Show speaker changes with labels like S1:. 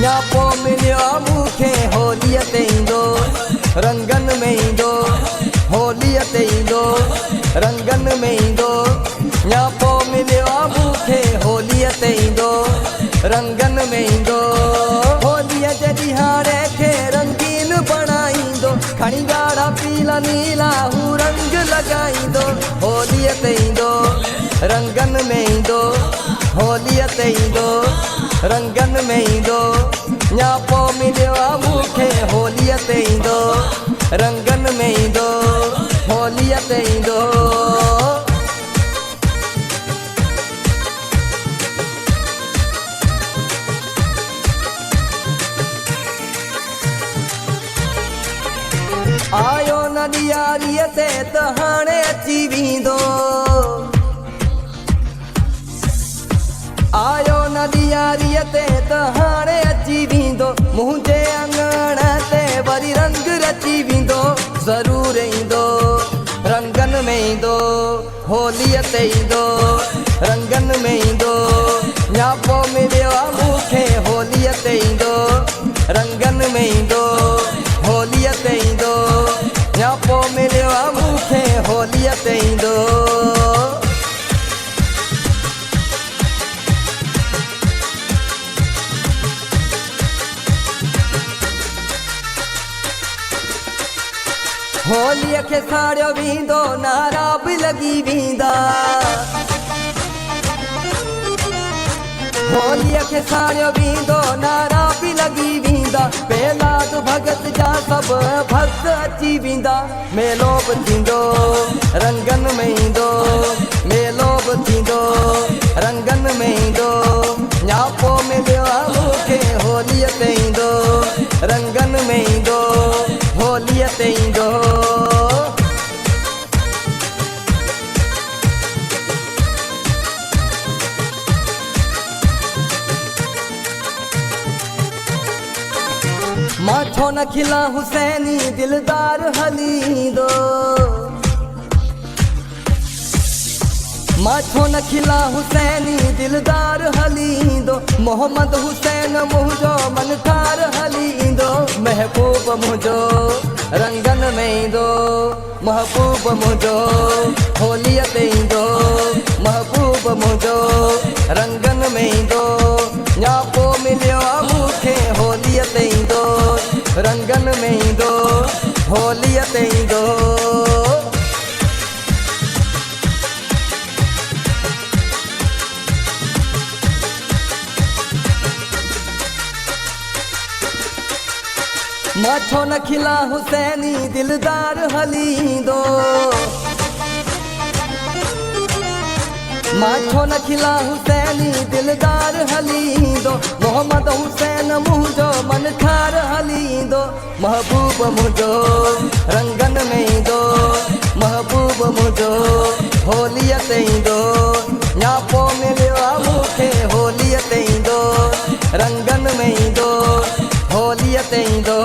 S1: न्यापो मिलियो मूंखे होलीअ ते ईंदो रंगनि में ईंदो होलीअ ते ईंदो रंगनि में ईंदो न्यापो मिलियो मूंखे होलीअ ते ईंदो रंगनि में ईंदो होलीअ जे ॾिहाड़े खे रंगीन बणाईंदो खणी ॻाढ़ा पीला नीला हू रंग लॻाईंदो होलीअ ते ईंदो रंगनि में ईंदो होलीअ ते ईंदो रंगनि में ईंदो न्यापो मिलियो मूंखे होलीअ ते ईंदो रंगनि में ईंदो होलीअ ते ईंदो आयो न ॾियारीअ ते त हाणे अची वेंदो आयो न ॾियारीअ ते त हाणे अची वेंदो मुंहिंजे अंगण ते वरी रंग रची वेंदो ज़रूरु ईंदो रंगनि में ईंदो होलीअ ते ईंदो रंगनि में ईंदो न्यापो मिलियो मूंखे होलीअ ते ईंदो रंगनि में ईंदो होलीअ ते ईंदो न्यापो मिलियो मूंखे होलीअ ते ईंदो होलीअ खे साड़ियो वेंदो नारा बि लॻी वेंदा होलीअ खे साड़ियो वेंदो नारा बि लॻी वेंदा बेलाद भगत जा सभु भक्त अची वेंदा मेलो बि थींदो रंगनि में ईंदो मेलो बि थींदो रंगनि में ईंदो न्यापो मिलियो मूंखे होलीअ ते ईंदो रंगनि में ईंदो होलीअ ते ईंदो मां छो न खिला हुसैनी दिलदार हलींदो मां छो न खिला हुसैनी दिलदार हलींदो मोहम्मद हुसैन मुंहिंजो मन ठार हलींदो महबूब मुंहिंजो रंगनि में ईंदो महबूब मुंहिंजो होलीअ ते ईंदो महबूब मुंहिंजो रंगनि में ईंदो न्यापो मिलियो मूंखे होलीअ ते ईंदो रंगनि में ईंदो होलीअ ते ईंदो मां छो न खिला हुसैनी दिलदार हलींदो मां छो न खिला हुसैनी दिलदार हलींदो मोहम्मद हुसैन मुंहिंजो मन ठार हलींदो महबूब मुंहिंजो रंगनि में ईंदो महबूब मुंहिंजो होलीअ ते ईंदो न्यापो मिलियो मूंखे होलीअ ते ईंदो रंगनि में ईंदो होलीअ ते ईंदो